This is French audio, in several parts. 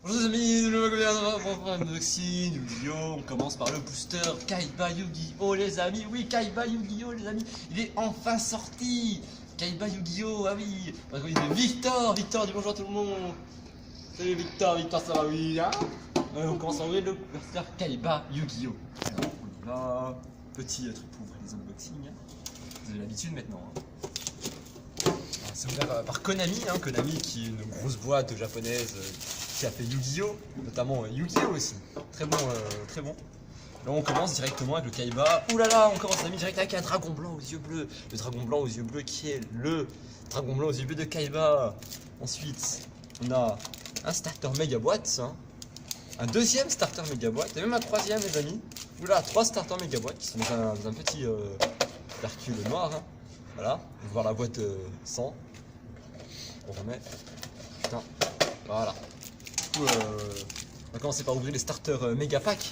Bonjour les amis, le unboxing, Yu-Gi-Oh! On commence par le booster Kaiba Yu-Gi-Oh! Les amis, oui, Kaiba Yu-Gi-Oh! Les amis, il est enfin sorti. Kaiba Yu-Gi-Oh! Ah oui, on va trouver Victor, Victor, dis bonjour à tout le monde. Salut Victor, Victor, ça va, oui, hein? On commence à ouvrir le booster Kaiba Yu-Gi-Oh! Alors, on y va. Petit truc pour ouvrir les unboxings. Vous avez l'habitude maintenant. Hein. C'est ouvert par Konami, hein, Konami qui est une grosse boîte japonaise qui a fait Yu-Gi-Oh! Notamment Yu-Gi-Oh! Aussi. Très bon, très bon. Là on commence directement avec le Kaiba. Ouh là là, on commence direct avec un dragon blanc aux yeux bleus. Le dragon blanc aux yeux bleus qui est le dragon blanc aux yeux bleus de Kaiba. Ensuite, on a un starter méga boîte, hein. Un deuxième starter méga boîte, et même un troisième les amis. Ouh là, 3 starters méga boîtes qui sont dans un petit percule noir. Hein. Voilà, on va voir la boîte sans. On remet. Putain, voilà. Du coup, on va commencer par ouvrir les starters méga pack.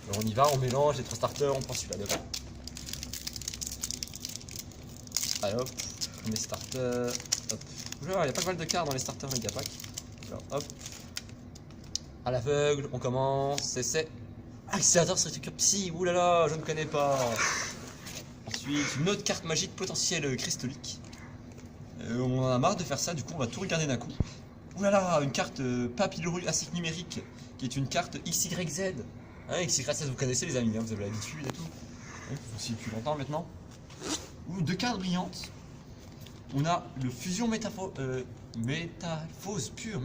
Alors on y va, on mélange les 3 starters, on prend celui-là d'abord. Allez hop, premier starter. Hop. Oula, il y a pas mal de cartes dans les starters méga pack. Alors hop. À l'aveugle, on commence. C'est accélérateur structure psy. Oulala, je ne connais pas. Ensuite, une autre carte magique potentielle cristallique. On en a marre de faire ça, du coup on va tout regarder d'un coup. Ouh là là, une carte papyrus async numérique, qui est une carte XYZ. Hein, XYZ vous connaissez les amis, hein, vous avez l'habitude et tout. Hein, vous aussi depuis longtemps maintenant. Ouh, 2 cartes brillantes. On a le fusion métaphose pure,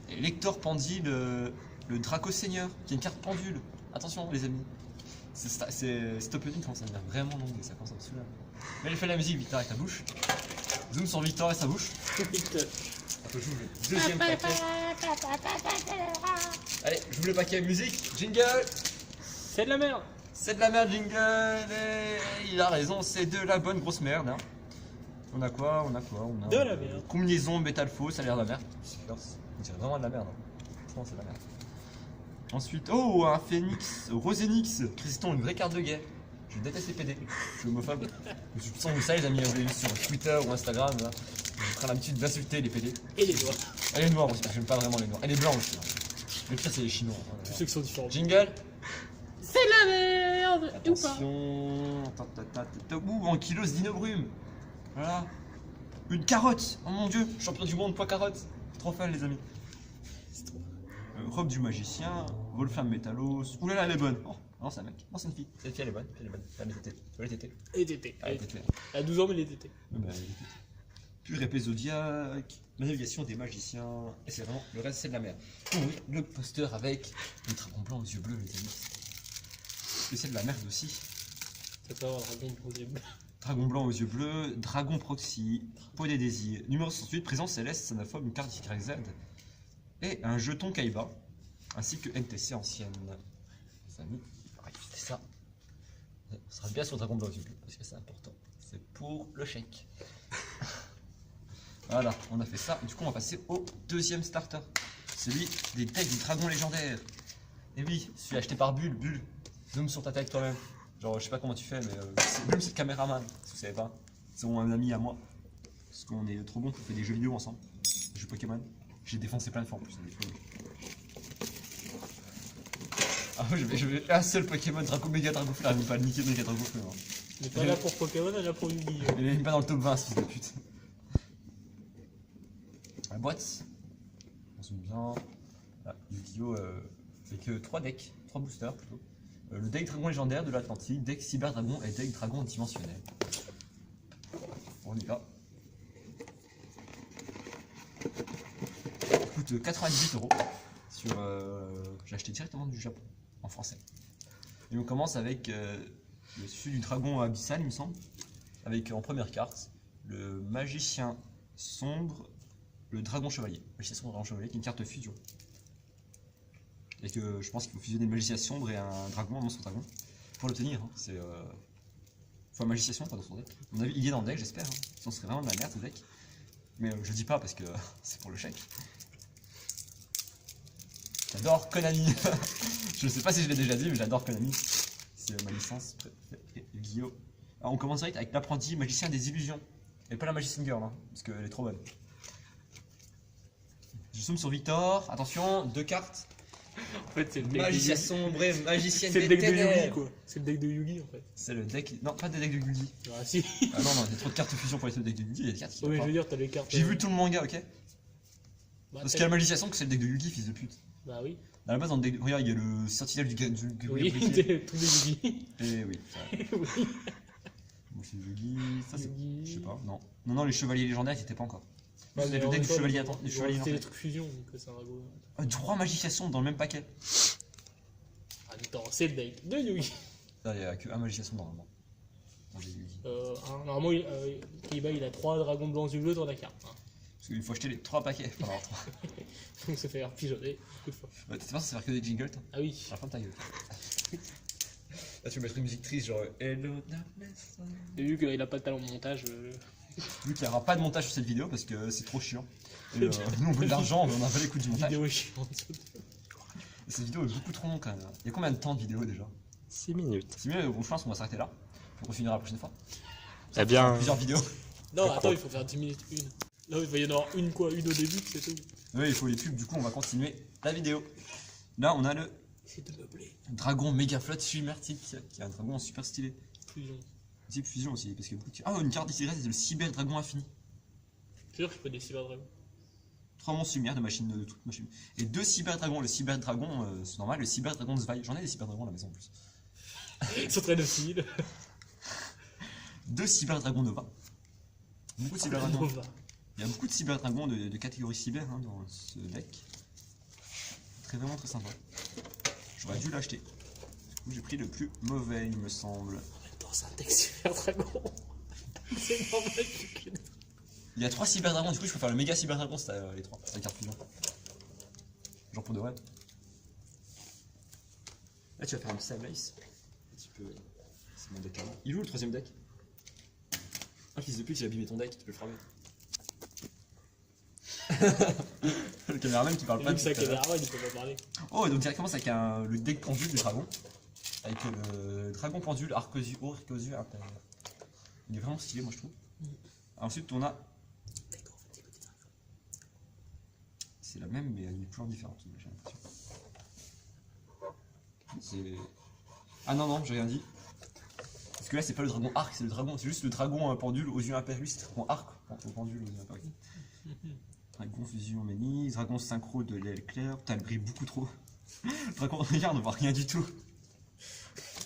et Lector Pendile, le Draco Seigneur, qui est une carte pendule. Attention les amis. Cet opening commence à devenir vraiment long et ça commence à me saouler. Mais elle fait la musique, Victor avec ta bouche. Zoom sur Victor et sa bouche. Victor. Attends, j'ouvre le deuxième paquet. Allez, j'ouvre le paquet musique. Jingle. C'est de la merde. C'est de la merde, jingle. Et il a raison, c'est de la bonne grosse merde. Hein. On a quoi? On a de la merde. Combinaison métal faux, ça a l'air de la merde. On dirait vraiment de la merde. Hein. Franchement, c'est de la merde. Ensuite, oh, un Phoenix, Rosenix, Christon, une vraie carte de guet. Je déteste les PD, je suis homophobe. Je suis sans vous savez les amis, vous avez vu sur Twitter ou Instagram, là. Je prends l'habitude d'insulter les PD. Et les doigts. Et les noirs aussi, parce que j'aime pas vraiment les noirs. Et les blancs aussi. Hein. Le pire c'est les chinois. Hein, tous ceux qui sont différents. Jingle. C'est de la merde. Attention. Ouh, en kilos d'inobrume. Voilà. Une carotte. Oh mon dieu, champion du monde, poids carotte. Trop fun les amis. C'est trop. Robe du magicien, Wolfram Métallos. Ouh là là, elle est bonne. Oh, non, c'est un mec. Non, c'est une fille. Cette fille, elle est bonne. Elle est bonne. Elle est tétée. Tu vois les tétés? Et tétés. Elle est tétée. Elle a 12 ans, mais elle est tétée. Bah, elle est tétée. Pure épée zodiaque, navigation des magiciens. Et c'est vraiment, le reste, c'est de la merde. Oui, le poster avec le dragon blanc aux yeux bleus, les amis. Et c'est de la merde aussi. Ça peut avoir un dragon aux yeux bleus. Dragon blanc aux yeux bleus, dragon proxy, peau des désirs. Numéro 68, présence céleste, sanaphobe, une carte YZ. Et un jeton Kaiba, ainsi que NTC ancienne. Les amis, c'est ça. On sera bien sur le dragon blanc aux yeux bleus, parce que c'est important. C'est pour le chèque. Voilà, on a fait ça. Du coup, on va passer au deuxième starter. Celui des decks du dragon légendaire. Et oui, celui acheté par Bulle. Bulle, zoom sur ta tête toi-même. Genre, je sais pas comment tu fais, mais Bulle, c'est le caméraman, si vous savez pas. C'est un ami à moi. Parce qu'on est trop bon pour faire des jeux vidéo ensemble. Des jeux Pokémon. J'ai défoncé plein de fois en plus. Ah, je vais un seul Pokémon, Draco Méga Dragofleur, même pas le Mickey Méga Dragofleur. Il est pas là pour Pokémon, elle est là pour Yu-Gi-Oh! Il est même pas dans le top 20, ce fils de pute. La boîte, on zoome bien. Ah, Yu-Gi-Oh! Avec 3 decks, 3 boosters plutôt. Le deck Dragon légendaire de l'Atlantique, deck Cyber Dragon et deck Dragon dimensionnel. On y va. Il coûte 98 €. J'ai acheté directement du Japon, en français. Et on commence avec celui du dragon abyssal, il me semble. Avec en première carte, le magicien sombre, le dragon chevalier. Magicien sombre, dragon chevalier, qui est une carte fusion. Et que je pense qu'il faut fusionner le magicien sombre et un dragon, un monstre dragon. Pour l'obtenir, hein. C'est. Faut un magicien sombre, pas dans son deck. À mon avis, il est dans le deck, j'espère. Hein. Sinon, ce serait vraiment de la merde ce deck. Mais je dis pas parce que c'est pour le chèque. J'adore Konami. Je sais pas si je l'ai déjà dit, mais j'adore Konami. C'est ma licence préférée. Yu-Gi-Oh! Alors, on commence direct avec l'apprenti magicien des illusions. Et pas la magicienne girl, hein, parce qu'elle est trop bonne. Je zoome sur Victor. Attention, 2 cartes. En fait, c'est le deck Magicien de Yugi. sombre et magicienne C'est le des deck de Yugi, ténèbres. quoi. C'est le deck de Yugi, en fait. C'est le deck. Non, pas le deck de Yugi. Ah, si. Ah non, non, il y a trop de cartes fusion pour être le deck de Yugi. Il y a des cartes qui Oui, vont je veux pas. dire, t'as les cartes. J'ai vu tout le manga, ok? Bah, Parce qu'il y a la magicien sombre que c'est le deck de Yugi, fils de pute. Bah oui. À la base, dans le deck. Regarde, il y a le sentinelle du Oui, briquet. tous les Yugi. Et oui, ça. Oui. Bon, c'est Yugi. Ça, c'est. Yugi. Je sais pas, non. Non, non, les chevaliers légendaires, ils étaient pas encore. Ouais, C'était mais le en deck même du temps, chevalier ils attends, ont- du ils ont chevalier rajouté en les fait. trucs fusion, donc c'est un gros. 3 magiciens sombres dans le même paquet. Attends, c'est le deck de Yugi. Là, il y a que un magicien sombre normalement. Dans les Yugi. Normalement, Kaiba il a 3 dragons blancs yeux bleus dans la carte. Hein. Parce qu'il faut acheter les 3 paquets. Enfin, alors, 3. Donc ça fait faire pigeonner beaucoup de fois. Ouais, t'es pas censé faire que des jingles, toi. Ah oui. À la fin de ta gueule. Là, tu veux mettre une musique triste, genre Hello Darkness. Et vu qu'il a pas de talent de montage, Vu qu'il n'y aura pas de montage sur cette vidéo parce que c'est trop chiant. Et nous, on veut de l'argent, mais on a pas les coups du montage. vidéo est chiante. Et cette vidéo est beaucoup trop longue quand même. Il y a combien de temps de vidéo déjà? 6 minutes. C'est mieux, je pense qu'on va s'arrêter là. On continuera la prochaine fois. Eh bien, Plusieurs vidéos. Non, attends, il faut faire 10 minutes une. Là, il va y en avoir une quoi, une au début, c'est tout. Oui, il faut les pubs, du coup, on va continuer la vidéo. Là, on a le C'est de meubler. dragon méga flotte Schwimertic, qui est un dragon super stylé. Fusion. Type fusion aussi, parce qu'il y a beaucoup de... Ah, une carte ici, c'est le cyber dragon infini. C'est sûr qu'il faut des cyberdragons. 3 monstres lumière de machine de toute machine. Et 2 cyber dragons. Le cyber dragon, c'est normal, le cyber dragon de Zwei. J'en ai des cyber dragons à la maison en plus. Ils sont très dociles. 2 cyber dragons Nova. Beaucoup de cyber dragons. Nova. Il y a beaucoup de cyber dragons de catégorie cyber hein, dans ce deck. Très vraiment très sympa. J'aurais dû l'acheter. Du coup, j'ai pris le plus mauvais, il me semble. En même temps, c'est un deck cyberdragon. C'est normal que. Il y a 3 cyber dragons, du coup je peux faire le méga cyber dragon, c'est les 3, c'est la carte fusion. Genre pour de vrai. Là tu vas faire un petit Sablace. Un petit peu. C'est mon deck avant. Il est où le 3ème deck? Ah, fils de pute, il a abîmé ton deck, tu peux le frapper. Le caméraman qui parle pas Vu que c'est un depuis tout à l'heure. caméra, il peut pas parler. Oh, et donc directement c'est avec le deck pendule du dragon. Avec le dragon pendule, Arcosu, il est vraiment stylé, moi je trouve. Ensuite, on a. C'est la même, mais elle a une couleur différente, j'ai l'impression. C'est. Ah non, non, j'ai rien dit. Parce que là, c'est pas le dragon arc, c'est le dragon, c'est juste le dragon pendule aux yeux impérieux, c'est le dragon arc au pendule aux yeux impérieux. Dragon fusion ménis, dragon synchro de l'aile claire. Putain, elle brille beaucoup trop. Dragon, regarde, on voit rien du tout.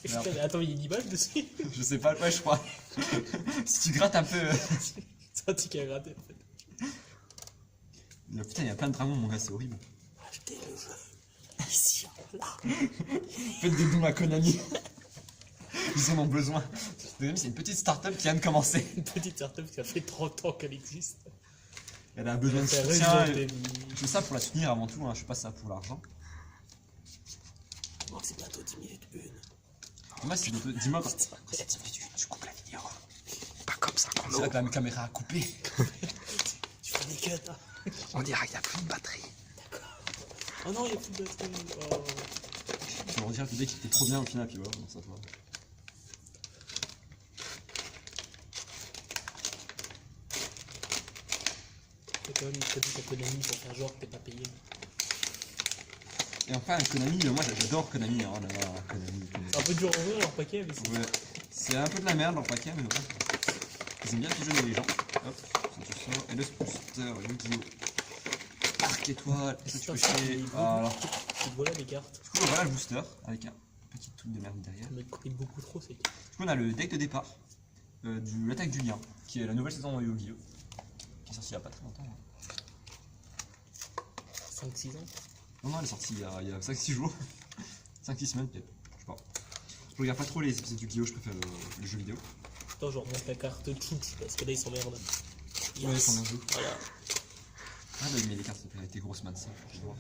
Putain, mais attends, il y a une image dessus. Je sais pas, ouais, je crois. Si tu grattes un peu. C'est un truc à gratter en fait. Putain, il y a plein de dragons, mon gars, c'est horrible. Achetez le jeu. Ici, là. Faites des dons à Konami. Ils en ont besoin. C'est une petite start-up qui vient de commencer. Une petite startup qui a fait 30 ans qu'elle existe. Elle a besoin de C'est soutien. Resident et- Evil. Je fais ça pour la soutenir avant tout, hein. Je fais pas ça pour l'argent. Moi, c'est bientôt 10 minutes une. Moi, c'est dis-moi quand. tu coupes la vidéo. Pas comme ça, C'est là que la caméra a coupé. Tu fais des cuts, hein. on dirait qu'il n'y a plus de batterie. D'accord. Oh non, il y a plus de batterie. Oh. Je vais leur dire que le deck était trop bien au final, puis voilà, bon, ça te va. T'as quand même une petite économie pour faire genre que t'es pas payé. Et enfin, Konami, moi j'adore Konami. Oh là là, Konami. C'est un peu dur à ouvrir leur paquet, mais c'est. Ouais. C'est un peu de la merde leur paquet, mais ouais. Ils aiment bien pigeonner les gens. Hop, ça tu sors. Et le booster, Yu-Gi-Oh! Arc étoile, et ça tu peux chier. Voilà. Tu vois là les cartes. Du coup, voilà le booster avec un petit truc de merde derrière. Ça me coûte beaucoup trop ces cartes. Du coup, on a le deck de départ de l'attaque du lien, qui est la nouvelle saison de Yu-Gi-Oh! Qui est sortie il y a pas très longtemps. 5-6 ans. Non, non, elle est sortie il y a 5-6 jours. 5-6 semaines peut-être. Je sais pas. Je regarde pas trop les épisodes du Yu-Gi-Oh! Je préfère le jeu vidéo. Attends, je remonte la carte cheat parce que là ils s'emmerdent. Ouais, ils s'en jouent. Voilà. Ah, bah, il met les cartes, s'il te plaît, avec tes grosses mains de ça. Je vois.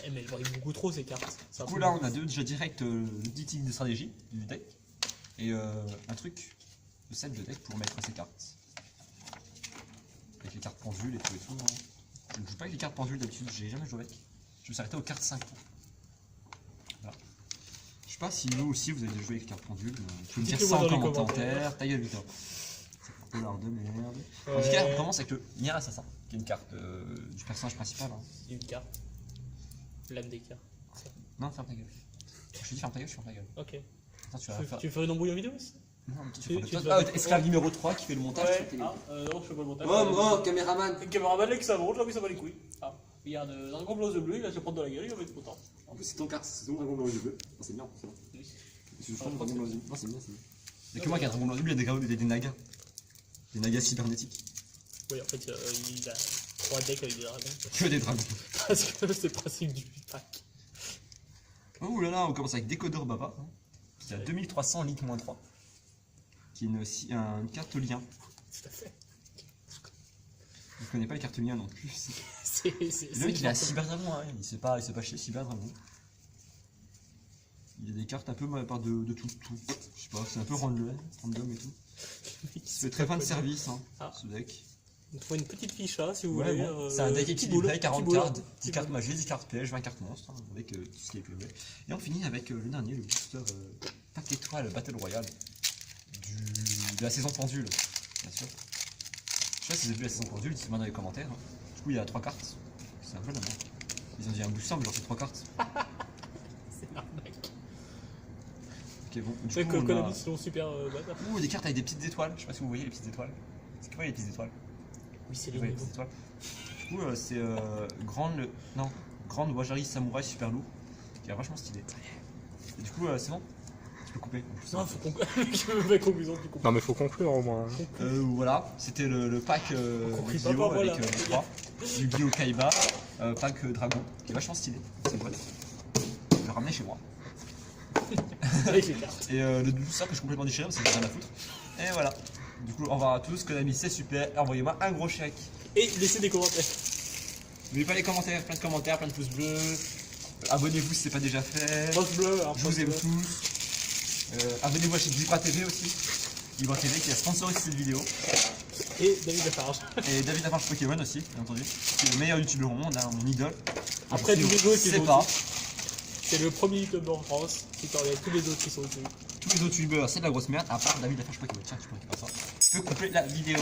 Eh, mais elles varient beaucoup trop ces cartes. Du coup, là, on a déjà direct le petit tic de stratégie du deck et un truc, le set de deck pour mettre ces cartes. Avec les cartes pendules et tout et tout. Hein. Je ne joue pas avec les cartes pendules d'habitude, j'ai jamais joué avec. Je me suis arrêté aux cartes 5. Voilà. Je sais pas si vous aussi vous avez déjà joué avec les cartes pendules. Tu peux me dire Dites-le-moi ça en dans les commentaire. commentaires. Ta gueule, Victor. C'est un peu l'art de merde. En Ouais. tout cas, on commence avec le Nier Assassin, qui est une carte du personnage principal. Hein. Une carte. L'âme des cartes. Non, ferme ta gueule. Je te dis ferme ta gueule, je ferme ta gueule. Ok. Attends, tu vas faire. Tu veux une embrouille en vidéo aussi? Non, tu ah, dois- esclave numéro 3 qui fait le montage. sur Ouais. télé. Non, je fais pas le montage. Oh, caméraman. Le caméraman là qui s'avance, là, mais ça va les couilles. Ah, regarde, un grand bleu bleu, il va se prendre dans la gueule, il va être content. En plus, c'est ton carte, c'est ton dragon blanc et bleu. Non, c'est bien, c'est bon. Oui. Je crois que dragon blanc et bleu. Non, c'est bien, c'est bien. Il y a que moi qui a un dragon blanc et bleu, il y a des nagas. Des nagas cybernétiques. Oui, en fait, il a 3 decks avec des dragons. Que des dragons. Parce que c'est le principe du pack. Oh là là, on commence avec Décodeur Baba. Qui a 2300 litres moins 3. Qui est une carte lien. Tout à fait. Je connais pas les cartes liens non plus. Le mec il a Cyber Dragon, hein. il sait pas chier Cyber Dragon. Il y a des cartes un peu à part de tout. Je sais pas, c'est un peu random et tout. C'est très fin de service hein, ce deck. On trouve une petite fiche là si vous Ouais, voulez. bon, c'est un deck équilibré, 40 boule, cartes, 10 petit cartes boule. magiques, 10 cartes pièges, 20 cartes monstres, hein, avec tout ce qui est PV. Et on finit avec le dernier, le booster pack étoile Battle Royale de la saison pendule, bien sûr. Je sais pas si vous avez vu la saison pendule, dites-moi dans les commentaires. Hein. Du coup, il y a 3 cartes. C'est un peu la merde. Ils ont dit un booster, mais genre c'est 3 cartes. C'est l'arnaque. Ok, bon. Du C'est coup, que on Konami a... sont super bâtards. Ouh, des cartes avec des petites étoiles. Je sais pas si vous voyez les petites étoiles. C'est quoi les petites étoiles? Oui, c'est Vous les voyez les niveaux. petites étoiles. Du coup, c'est Grande Wajari Samouraï super lourd. Qui est vachement stylé. Et du coup, c'est bon? Tu peux couper. En plus, Non, faut qu'on. Je veux ma conclusion du coup. Non mais faut conclure au moins. Voilà, c'était le pack compris Yu-Gi-Oh! pas, voilà. Avec les 3. Yu-Gi-Oh! Kaiba, pack Dragon, qui est vachement stylé. C'est vrai. Je vais le ramener chez moi. Avec les cartes. Et le booster que je complètement déchiré parce que j'ai rien à foutre. Et voilà. Du coup, au revoir à tous. Konami, c'est super. Envoyez-moi un gros chèque. Et laissez des commentaires. N'oubliez pas les commentaires, plein de pouces bleus. Abonnez-vous si c'est pas déjà fait. Rose bleu, alors Je vous aime tous. Abonnez-vous à chez Libra TV aussi. Libra TV qui a sponsorisé cette vidéo. Et David Lafarge. Et David Lafarge Pokémon aussi, bien entendu. C'est le meilleur youtubeur au monde, hein, mon idole. Après tous les autres qui c'est sont pas. dessus. C'est le premier youtubeur en France qui t'enlève tous les autres qui sont dessus. Tous les autres youtubeurs, c'est de la grosse merde, à part David Lafarge Pokémon. Tiens, tu peux récupérer ça. Je peux couper la vidéo.